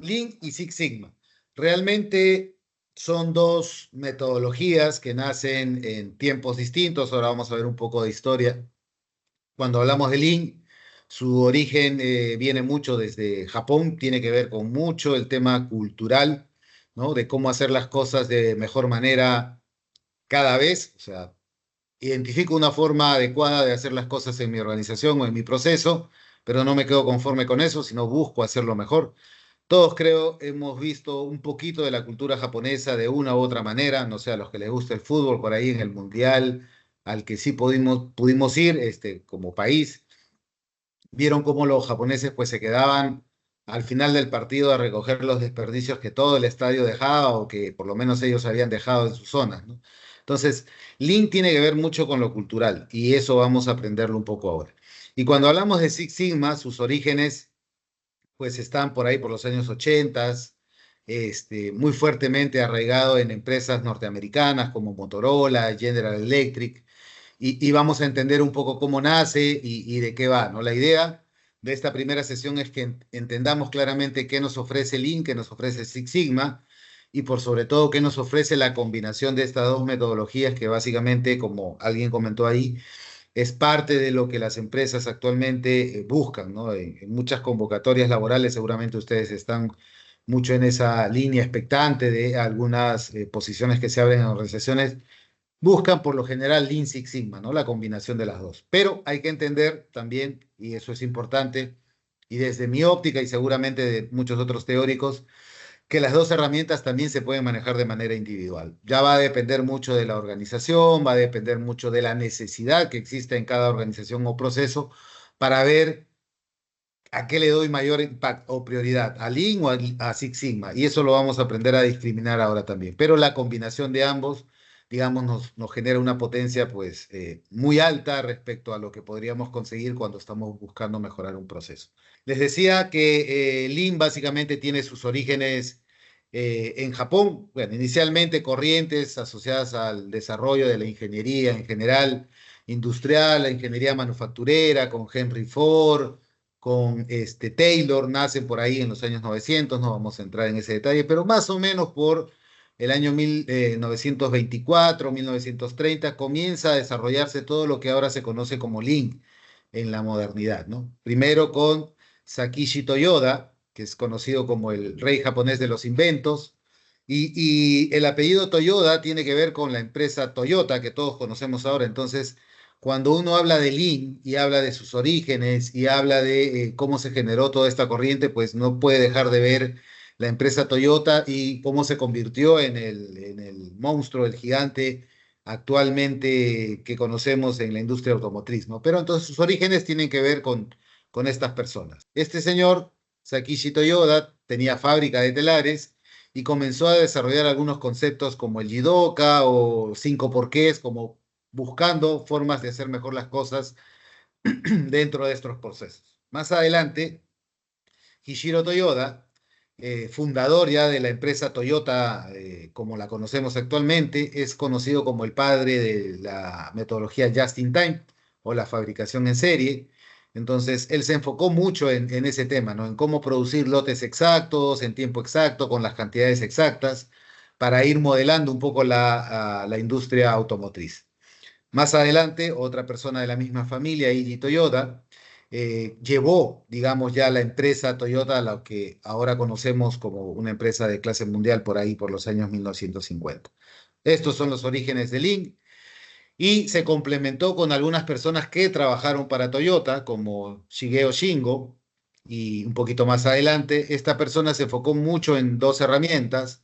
Lean y Six Sigma. Realmente son dos metodologías que nacen en tiempos distintos. Ahora vamos a ver un poco de historia. Cuando hablamos de Lean, su origen viene mucho desde Japón, tiene que ver con mucho el tema cultural, ¿no? De cómo hacer las cosas de mejor manera cada vez. O sea, identifico una forma adecuada de hacer las cosas en mi organización o en mi proceso, pero no me quedo conforme con eso, sino busco hacerlo mejor. Todos creo hemos visto un poquito de la cultura japonesa de una u otra manera, no sé, a los que les gusta el fútbol por ahí en el mundial, al que sí pudimos ir como país, vieron cómo los japoneses pues se quedaban al final del partido a recoger los desperdicios que todo el estadio dejaba o que por lo menos ellos habían dejado en sus zonas, ¿no? Entonces, Lean tiene que ver mucho con lo cultural y eso vamos a aprenderlo un poco ahora. Y cuando hablamos de Six Sigma, sus orígenes pues están por ahí por los años 80, muy fuertemente arraigado en empresas norteamericanas como Motorola, General Electric, y vamos a entender un poco cómo nace y de qué va, ¿no? La idea de esta primera sesión es que entendamos claramente qué nos ofrece Lean, qué nos ofrece Six Sigma, y por sobre todo qué nos ofrece la combinación de estas dos metodologías que básicamente, como alguien comentó ahí, es parte de lo que las empresas actualmente buscan, ¿no? En muchas convocatorias laborales seguramente ustedes están mucho en esa línea expectante de algunas posiciones que se abren en organizaciones, buscan por lo general Lean Six Sigma, ¿no? La combinación de las dos. Pero hay que entender también, y eso es importante, y desde mi óptica y seguramente de muchos otros teóricos, que las dos herramientas también se pueden manejar de manera individual. Ya va a depender mucho de la organización, va a depender mucho de la necesidad que existe en cada organización o proceso para ver a qué le doy mayor impacto o prioridad, a Lean o a Six Sigma. Y eso lo vamos a aprender a discriminar ahora también. Pero la combinación de ambos, digamos, nos genera una potencia pues muy alta respecto a lo que podríamos conseguir cuando estamos buscando mejorar un proceso. Les decía que Lean básicamente tiene sus orígenes en Japón, bueno, inicialmente corrientes asociadas al desarrollo de la ingeniería en general, industrial, la ingeniería manufacturera, con Henry Ford, con Taylor, nacen por ahí en los años 900, no vamos a entrar en ese detalle, pero más o menos por el año 1924, 1930, comienza a desarrollarse todo lo que ahora se conoce como Lean en la modernidad, ¿no? Primero con Sakishi Toyoda, que es conocido como el rey japonés de los inventos, y el apellido Toyoda tiene que ver con la empresa Toyota que todos conocemos ahora. Entonces, cuando uno habla de Lean y habla de sus orígenes y habla de cómo se generó toda esta corriente, pues no puede dejar de ver la empresa Toyota y cómo se convirtió en el monstruo, el gigante actualmente que conocemos en la industria automotriz, ¿no? Pero entonces sus orígenes tienen que ver con estas personas. Este señor, Sakishi Toyoda, tenía fábrica de telares y comenzó a desarrollar algunos conceptos como el Jidoka o cinco porqués, como buscando formas de hacer mejor las cosas dentro de estos procesos. Más adelante, Hishiro Toyoda, fundador ya de la empresa Toyota como la conocemos actualmente, es conocido como el padre de la metodología Just in Time o la fabricación en serie. Entonces, él se enfocó mucho en ese tema, ¿no? En cómo producir lotes exactos, en tiempo exacto, con las cantidades exactas, para ir modelando un poco la industria automotriz. Más adelante, otra persona de la misma familia, Eiji Toyoda, llevó, digamos, ya la empresa Toyota a lo que ahora conocemos como una empresa de clase mundial por ahí, por los años 1950. Estos son los orígenes de Lean y se complementó con algunas personas que trabajaron para Toyota, como Shigeo Shingo, y un poquito más adelante, esta persona se enfocó mucho en dos herramientas,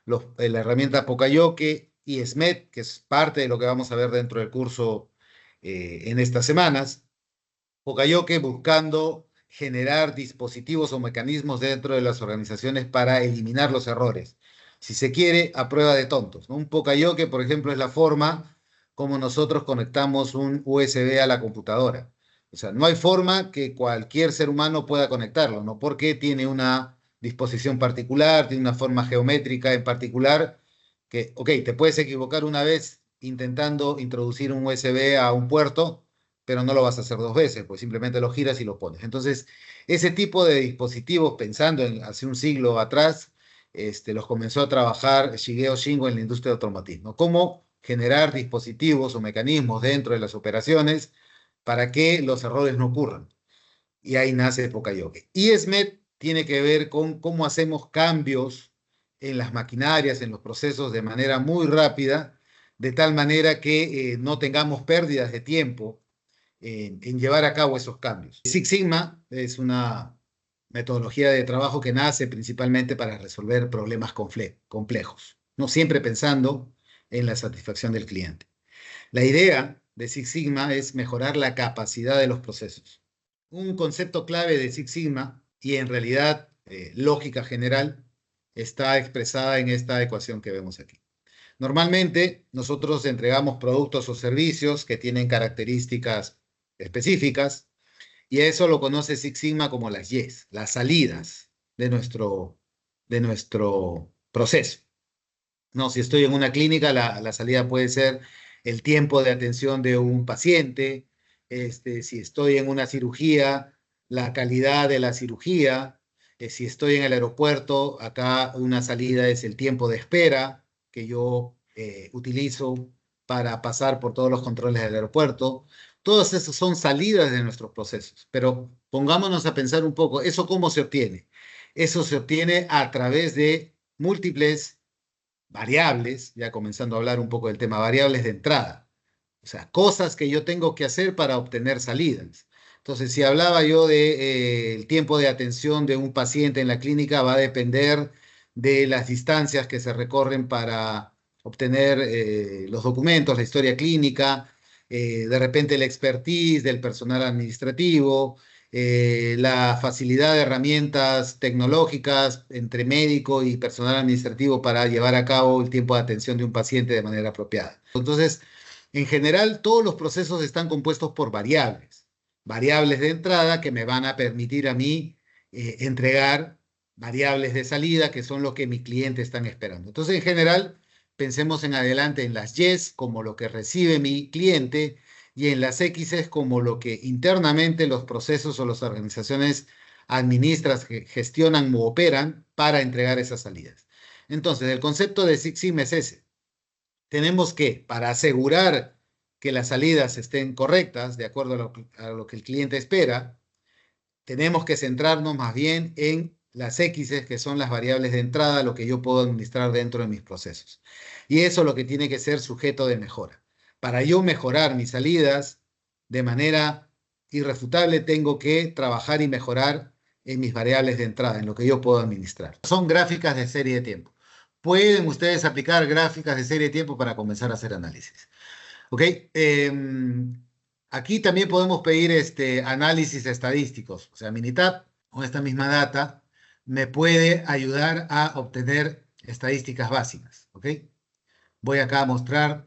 la herramienta Pokayoke y SMET, que es parte de lo que vamos a ver dentro del curso en estas semanas. Pokayoke buscando generar dispositivos o mecanismos dentro de las organizaciones para eliminar los errores. Si se quiere, a prueba de tontos, ¿no? Un Pokayoke, por ejemplo, es la forma como nosotros conectamos un USB a la computadora. O sea, no hay forma que cualquier ser humano pueda conectarlo, ¿no? Porque tiene una disposición particular, tiene una forma geométrica en particular, que, ok, te puedes equivocar una vez intentando introducir un USB a un puerto, pero no lo vas a hacer dos veces, pues simplemente lo giras y lo pones. Entonces, ese tipo de dispositivos, pensando en hace un siglo atrás, los comenzó a trabajar Shigeo Shingo en la industria de automatismo. Cómo generar dispositivos o mecanismos dentro de las operaciones para que los errores no ocurran. Y ahí nace Pocayoke. Y SMET tiene que ver con cómo hacemos cambios en las maquinarias, en los procesos de manera muy rápida, de tal manera que no tengamos pérdidas de tiempo en llevar a cabo esos cambios. Six Sigma es una metodología de trabajo que nace principalmente para resolver problemas complejos, no siempre pensando en la satisfacción del cliente. La idea de Six Sigma es mejorar la capacidad de los procesos. Un concepto clave de Six Sigma y en realidad lógica general está expresada en esta ecuación que vemos aquí. Normalmente nosotros entregamos productos o servicios que tienen características específicas y eso lo conoce Six Sigma como las Yes, las salidas de nuestro proceso. No, si estoy en una clínica, la salida puede ser el tiempo de atención de un paciente. Si estoy en una cirugía, la calidad de la cirugía. Si estoy en el aeropuerto, acá una salida es el tiempo de espera que yo utilizo para pasar por todos los controles del aeropuerto. Todas esas son salidas de nuestros procesos, pero pongámonos a pensar un poco, ¿eso cómo se obtiene? Eso se obtiene a través de múltiples variables, ya comenzando a hablar un poco del tema variables de entrada, o sea, cosas que yo tengo que hacer para obtener salidas. Entonces, si hablaba yo de el tiempo de atención de un paciente en la clínica, va a depender de las distancias que se recorren para obtener los documentos, la historia clínica, de repente la expertise del personal administrativo, la facilidad de herramientas tecnológicas entre médico y personal administrativo para llevar a cabo el tiempo de atención de un paciente de manera apropiada. Entonces, en general, todos los procesos están compuestos por variables. Variables de entrada que me van a permitir a mí entregar variables de salida, que son lo que mi cliente están esperando. Entonces, en general, pensemos en adelante en las Yes como lo que recibe mi cliente y en las X como lo que internamente los procesos o las organizaciones administran, gestionan u operan para entregar esas salidas. Entonces, el concepto de Six Sigma es ese. Tenemos que, para asegurar que las salidas estén correctas, de acuerdo a lo que el cliente espera, tenemos que centrarnos más bien en las X, que son las variables de entrada, lo que yo puedo administrar dentro de mis procesos. Y eso es lo que tiene que ser sujeto de mejora. Para yo mejorar mis salidas de manera irrefutable, tengo que trabajar y mejorar en mis variables de entrada, en lo que yo puedo administrar. Son gráficas de serie de tiempo. Pueden ustedes aplicar gráficas de serie de tiempo para comenzar a hacer análisis. ¿Ok? Aquí también podemos pedir análisis estadísticos. O sea, Minitab, con esta misma data, me puede ayudar a obtener estadísticas básicas. ¿Ok? Voy acá a mostrar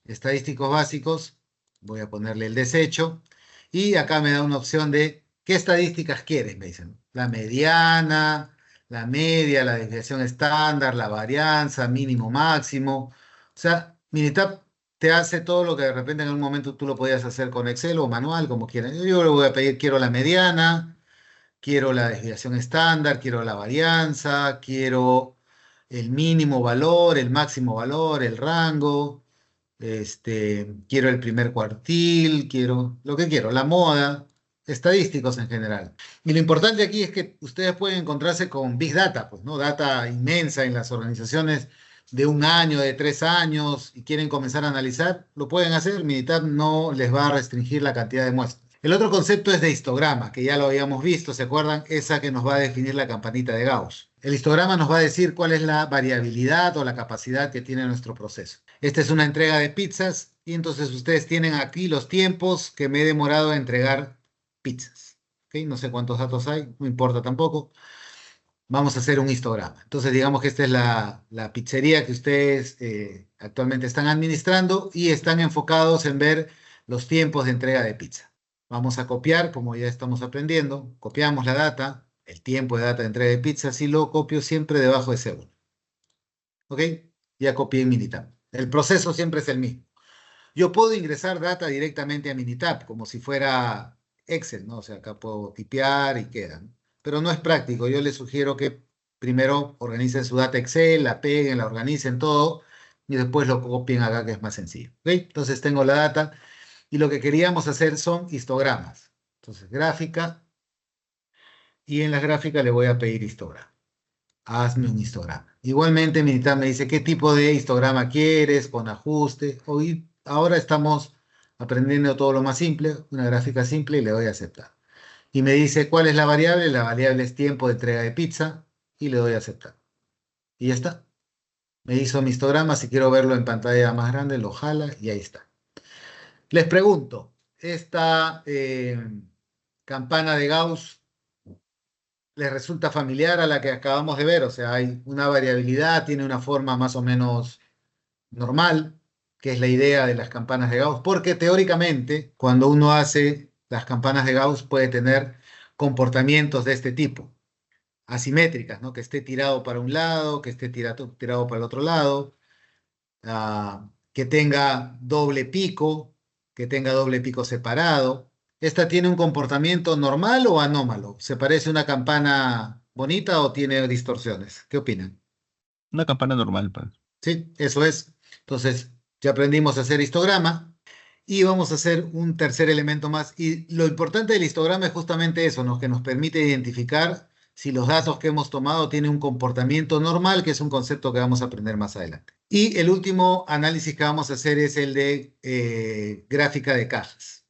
estadísticos básicos. Voy a ponerle el desecho. Y acá me da una opción de qué estadísticas quieres, me dicen. La mediana, la media, la desviación estándar, la varianza, mínimo, máximo. O sea, Minitab te hace todo lo que de repente en algún momento tú lo podías hacer con Excel o manual, como quieran. Yo le voy a pedir, quiero la mediana, quiero la desviación estándar, quiero la varianza, quiero el mínimo valor, el máximo valor, el rango, quiero el primer cuartil, quiero lo que quiero, la moda, estadísticos en general. Y lo importante aquí es que ustedes pueden encontrarse con Big Data, pues, ¿no? Data inmensa en las organizaciones de un año, de 3 años, y quieren comenzar a analizar, lo pueden hacer. Minitab no les va a restringir la cantidad de muestras. El otro concepto es de histograma, que ya lo habíamos visto, ¿se acuerdan? Esa que nos va a definir la campanita de Gauss. El histograma nos va a decir cuál es la variabilidad o la capacidad que tiene nuestro proceso. Esta es una entrega de pizzas y entonces ustedes tienen aquí los tiempos que me he demorado en entregar pizzas. ¿Okay? No sé cuántos datos hay, no importa tampoco. Vamos a hacer un histograma. Entonces digamos que esta es la pizzería que ustedes actualmente están administrando y están enfocados en ver los tiempos de entrega de pizza. Vamos a copiar, como ya estamos aprendiendo, copiamos la data, el tiempo de data de entrega de pizzas y lo copio siempre debajo de segundo. ¿Ok? Ya copié en Minitab. El proceso siempre es el mismo. Yo puedo ingresar data directamente a Minitab, como si fuera Excel, ¿no? O sea, acá puedo tipear y queda, ¿no? Pero no es práctico. Yo les sugiero que primero organicen su data Excel, la peguen, la organicen todo y después lo copien acá, que es más sencillo. ¿Ok? Entonces tengo la data y lo que queríamos hacer son histogramas. Entonces, gráfica, y en la gráfica le voy a pedir histograma. Hazme un histograma. Igualmente, Minitab me dice qué tipo de histograma quieres, con ajuste. Hoy, ahora estamos aprendiendo todo lo más simple, una gráfica simple, y le doy a aceptar. Y me dice cuál es la variable. La variable es tiempo de entrega de pizza y le doy a aceptar. Y ya está. Me hizo mi histograma. Si quiero verlo en pantalla más grande, lo jala y ahí está. Les pregunto, esta campana de Gauss les resulta familiar a la que acabamos de ver. O sea, hay una variabilidad, tiene una forma más o menos normal, que es la idea de las campanas de Gauss, porque teóricamente, cuando uno hace las campanas de Gauss, puede tener comportamientos de este tipo, asimétricas, ¿no? Que esté tirado para un lado, que esté tirado para el otro lado, que tenga doble pico, que tenga doble pico separado. ¿Esta tiene un comportamiento normal o anómalo? ¿Se parece a una campana bonita o tiene distorsiones? ¿Qué opinan? Una campana normal, pues. Sí, eso es. Entonces, ya aprendimos a hacer histograma y vamos a hacer un tercer elemento más. Y lo importante del histograma es justamente eso, ¿no? Que nos permite identificar si los datos que hemos tomado tienen un comportamiento normal, que es un concepto que vamos a aprender más adelante. Y el último análisis que vamos a hacer es el de gráfica de cajas.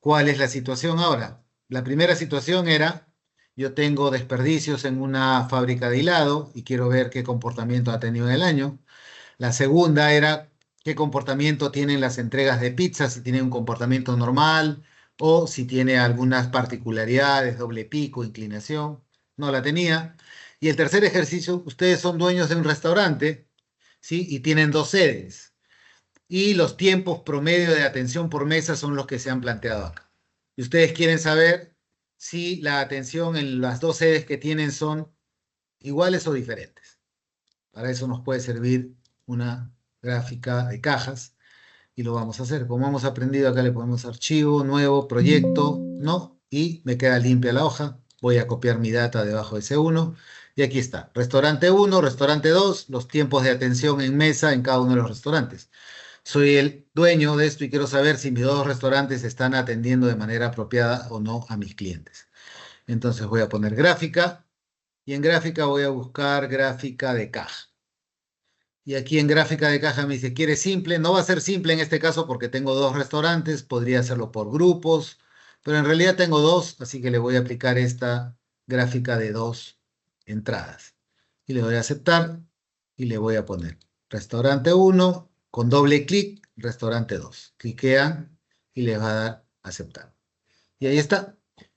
¿Cuál es la situación ahora? La primera situación era, yo tengo desperdicios en una fábrica de hilado y quiero ver qué comportamiento ha tenido en el año. La segunda era qué comportamiento tienen las entregas de pizza, si tiene un comportamiento normal o si tiene algunas particularidades, doble pico, inclinación. No la tenía. Y el tercer ejercicio, ustedes son dueños de un restaurante, ¿sí? Y tienen dos sedes. Y los tiempos promedio de atención por mesa son los que se han planteado acá. Y ustedes quieren saber si la atención en las dos sedes que tienen son iguales o diferentes. Para eso nos puede servir una gráfica de cajas y lo vamos a hacer. Como hemos aprendido, acá le ponemos archivo, nuevo, proyecto, ¿no? Y me queda limpia la hoja. Voy a copiar mi data debajo de C1 y aquí está. Restaurante 1, restaurante 2, los tiempos de atención en mesa en cada uno de los restaurantes. Soy el dueño de esto y quiero saber si mis dos restaurantes están atendiendo de manera apropiada o no a mis clientes. Entonces voy a poner gráfica y en gráfica voy a buscar gráfica de caja. Y aquí en gráfica de caja me dice, ¿quiere simple? No va a ser simple en este caso porque tengo dos restaurantes, podría hacerlo por grupos, pero en realidad tengo dos, así que le voy a aplicar esta gráfica de dos entradas. Y le doy a aceptar y le voy a poner restaurante 1 con doble clic, restaurante 2. Cliquean y le va a dar aceptar. Y ahí está.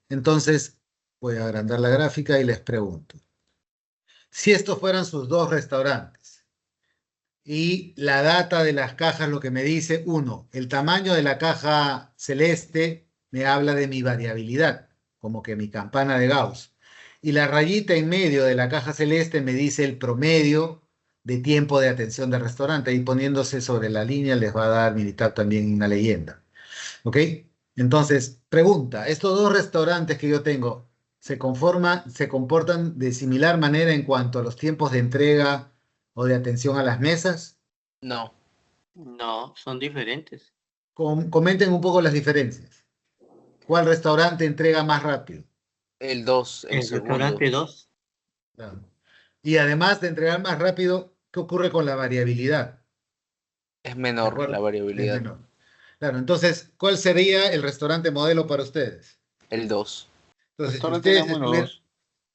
Entonces voy a agrandar la gráfica y les pregunto, si estos fueran sus dos restaurantes, y la data de las cajas lo que me dice, uno, el tamaño de la caja celeste me habla de mi variabilidad, como que mi campana de Gauss. Y la rayita en medio de la caja celeste me dice el promedio de tiempo de atención del restaurante. Y poniéndose sobre la línea les va a dar militar también una leyenda. ¿Ok? Entonces, pregunta, ¿estos dos restaurantes que yo tengo se comportan de similar manera en cuanto a los tiempos de entrega o de atención a las mesas? No, No, son diferentes. Comenten un poco las diferencias. ¿Cuál restaurante entrega más rápido? el 2, el El segundo. restaurante 2, Claro. Y además de entregar más rápido, ¿qué ocurre con la variabilidad? Es ¿De menor la acuerdo? Es variabilidad. menor. Claro, entonces, ¿cuál sería el restaurante modelo para ustedes? El 2. Entonces, Restaurante número 2.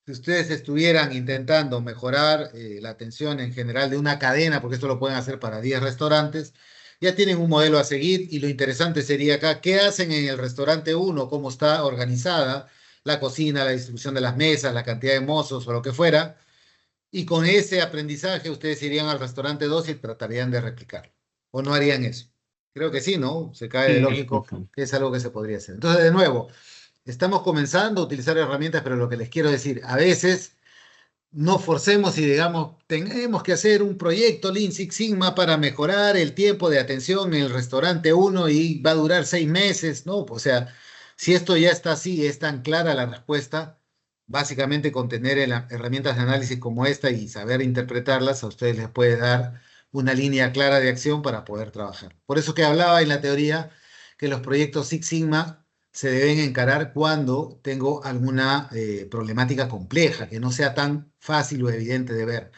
si ustedes estuvieran intentando mejorar la atención en general de una cadena, porque esto lo pueden hacer para 10 restaurantes, ya tienen un modelo a seguir y lo interesante sería acá, ¿qué hacen en el restaurante uno? ¿Cómo está organizada la cocina, la distribución de las mesas, la cantidad de mozos o lo que fuera? Y con ese aprendizaje ustedes irían al restaurante 2 y tratarían de replicarlo. ¿O no harían eso? Creo que sí, ¿no? Se cae de sí, lógico que es algo que se podría hacer. Entonces, de nuevo, estamos comenzando a utilizar herramientas, pero lo que les quiero decir, a veces no forcemos y digamos, tenemos que hacer un proyecto Lean Six Sigma para mejorar el tiempo de atención en el restaurante uno y va a durar 6 meses, ¿no? O sea, si esto ya está así, es tan clara la respuesta, básicamente con tener herramientas de análisis como esta y saber interpretarlas, a ustedes les puede dar una línea clara de acción para poder trabajar. Por eso que hablaba en la teoría que los proyectos Six Sigma se deben encarar cuando tengo alguna problemática compleja, que no sea tan fácil o evidente de ver.